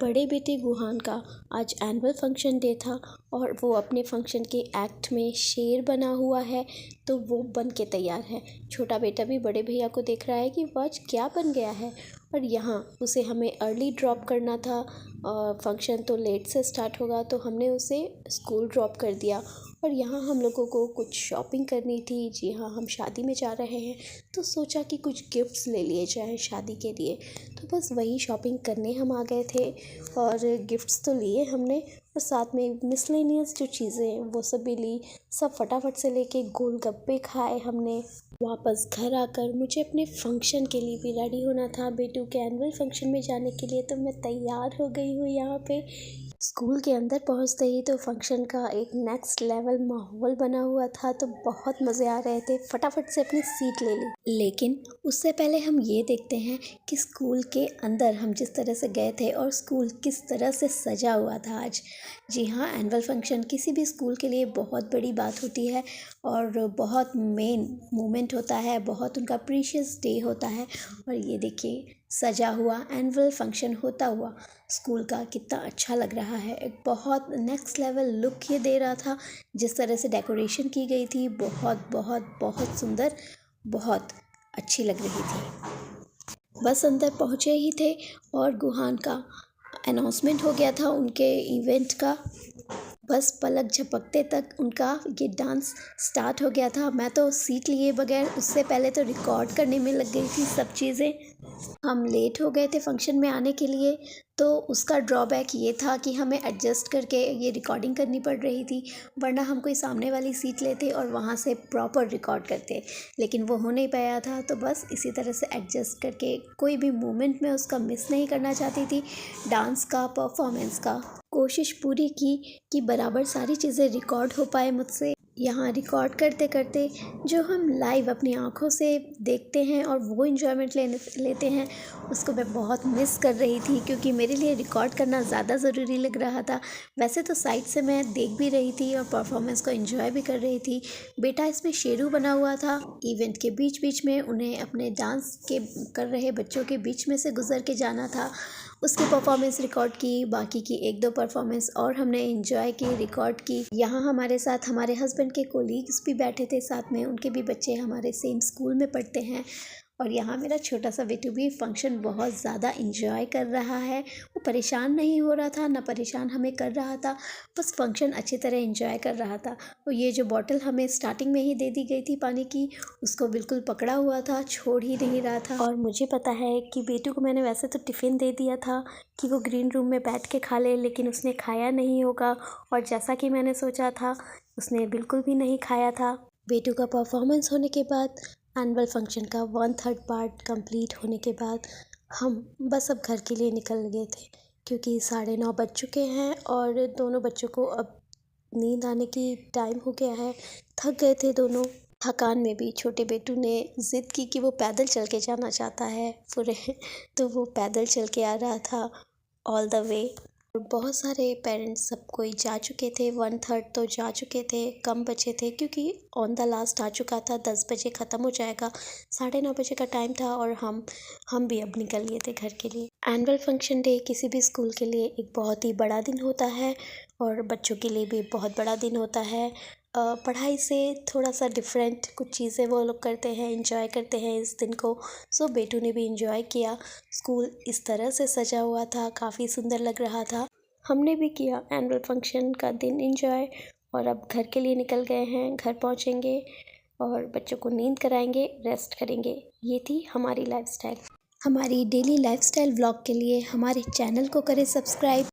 बड़े बेटे गुहान का आज एनुअल फंक्शन डे था और वो अपने फंक्शन के एक्ट में शेर बना हुआ है, तो वो बन के तैयार है। छोटा बेटा भी बड़े भैया को देख रहा है कि वो आज क्या बन गया है। और यहाँ उसे हमें अर्ली ड्रॉप करना था और फंक्शन तो लेट से स्टार्ट होगा, तो हमने उसे स्कूल ड्रॉप कर दिया। और यहाँ हम लोगों को कुछ शॉपिंग करनी थी। जी हाँ, हम शादी में जा रहे हैं, तो सोचा कि कुछ गिफ्ट्स ले लिए जाएं शादी के लिए। तो बस वही शॉपिंग करने हम आ गए थे और गिफ्ट्स तो लिए हमने, और साथ में मिसलेनियस जो चीज़ें हैं वो सब भी ली। सब फटाफट से लेके गोलगप्पे खाए हमने। वापस घर आकर मुझे अपने फंक्शन के लिए भी रेडी होना था, बेटू के एनुअल फंक्शन में जाने के लिए। तो मैं तैयार हो गई हूँ यहाँ पे। स्कूल के अंदर पहुँचते ही तो फंक्शन का एक नेक्स्ट लेवल माहौल बना हुआ था, तो बहुत मज़े आ रहे थे। फटाफट से अपनी सीट ले ली। लेकिन उससे पहले हम ये देखते हैं कि स्कूल के अंदर हम जिस तरह से गए थे और स्कूल किस तरह से सजा हुआ था आज। जी हाँ, एनुअल फंक्शन किसी भी स्कूल के लिए बहुत बड़ी बात होती है और बहुत मेन मोमेंट होता है, बहुत उनका प्रीशियस डे होता है। और ये देखिए, सजा हुआ एनुअल फंक्शन होता हुआ स्कूल का कितना अच्छा लग रहा है। एक बहुत नेक्स्ट लेवल लुक ये दे रहा था। जिस तरह से डेकोरेशन की गई थी, बहुत बहुत बहुत सुंदर, बहुत अच्छी लग रही थी। बस अंदर पहुँचे ही थे और गुहान का अनाउंसमेंट हो गया था उनके इवेंट का। बस पलक झपकते तक उनका ये डांस स्टार्ट हो गया था। मैं तो सीट लिए बगैर उससे पहले तो रिकॉर्ड करने में लग गई थी सब चीज़ें। हम लेट हो गए थे फंक्शन में आने के लिए, तो उसका ड्रॉबैक ये था कि हमें एडजस्ट करके ये रिकॉर्डिंग करनी पड़ रही थी, वरना हम कोई सामने वाली सीट लेते और वहाँ से प्रॉपर रिकॉर्ड करते। लेकिन वो हो नहीं पाया था, तो बस इसी तरह से एडजस्ट करके कोई भी मोमेंट में उसका मिस नहीं करना चाहती थी। डांस का, परफॉर्मेंस का कोशिश पूरी की कि बराबर सारी चीज़ें रिकॉर्ड हो पाए मुझसे। यहाँ रिकॉर्ड करते करते जो हम लाइव अपनी आँखों से देखते हैं और वो इन्जॉयमेंट लेते हैं, उसको मैं बहुत मिस कर रही थी, क्योंकि मेरे लिए रिकॉर्ड करना ज़्यादा ज़रूरी लग रहा था। वैसे तो साइड से मैं देख भी रही थी और परफॉर्मेंस को एंजॉय भी कर रही थी। बेटा इसमें शेरू बना हुआ था। इवेंट के बीच बीच में उन्हें अपने डांस के कर रहे बच्चों के बीच में से गुजर के जाना था। उसकी परफॉर्मेंस रिकॉर्ड की, बाकी की एक दो परफॉर्मेंस और हमने एंजॉय की, रिकॉर्ड की। यहाँ हमारे साथ हमारे हस्बैंड के कोलीग्स भी बैठे थे साथ में, उनके भी बच्चे हमारे सेम स्कूल में पढ़ते हैं। और यहाँ मेरा छोटा सा बेटू भी फंक्शन बहुत ज़्यादा इंजॉय कर रहा है। वो परेशान नहीं हो रहा था, ना परेशान हमें कर रहा था, बस फंक्शन अच्छी तरह इंजॉय कर रहा था। और ये जो बॉटल हमें स्टार्टिंग में ही दे दी गई थी पानी की, उसको बिल्कुल पकड़ा हुआ था, छोड़ ही नहीं रहा था। और मुझे पता है कि बेटू को मैंने वैसे तो टिफ़िन दे दिया था कि वो ग्रीन रूम में बैठ के खा ले, लेकिन उसने खाया नहीं होगा। और जैसा कि मैंने सोचा था, उसने बिल्कुल भी नहीं खाया था। बेटू का परफॉर्मेंस होने के बाद, एनुअल फंक्शन का 1/3 पार्ट कंप्लीट होने के बाद, हम बस अब घर के लिए निकल गए थे, क्योंकि 9:30 बज चुके हैं और दोनों बच्चों को अब नींद आने की टाइम हो गया है। थक गए थे दोनों। थकान में भी छोटे बेटू ने ज़िद की कि वो पैदल चल के जाना चाहता है पूरे तो वो पैदल चल के आ रहा था ऑल द वे। बहुत सारे पेरेंट्स सब कोई जा चुके थे, 1/3 तो जा चुके थे, कम बचे थे क्योंकि ऑन द लास्ट आ चुका था। 10 बजे ख़त्म हो जाएगा, 9:30 बजे का टाइम था और हम भी अब निकल लिए थे घर के लिए। एनुअल फंक्शन डे किसी भी स्कूल के लिए एक बहुत ही बड़ा दिन होता है और बच्चों के लिए भी बहुत बड़ा दिन होता है। पढ़ाई से थोड़ा सा डिफरेंट कुछ चीज़ें वो लोग करते हैं, एंजॉय करते हैं इस दिन को। सो बेटू ने भी एंजॉय किया। स्कूल इस तरह से सजा हुआ था, काफ़ी सुंदर लग रहा था। हमने भी किया एनुअल फंक्शन का दिन एंजॉय और अब घर के लिए निकल गए हैं। घर पहुंचेंगे और बच्चों को नींद कराएंगे, रेस्ट करेंगे। ये थी हमारी लाइफस्टाइल। हमारी डेली लाइफस्टाइल व्लॉग के लिए हमारे चैनल को करें सब्सक्राइब।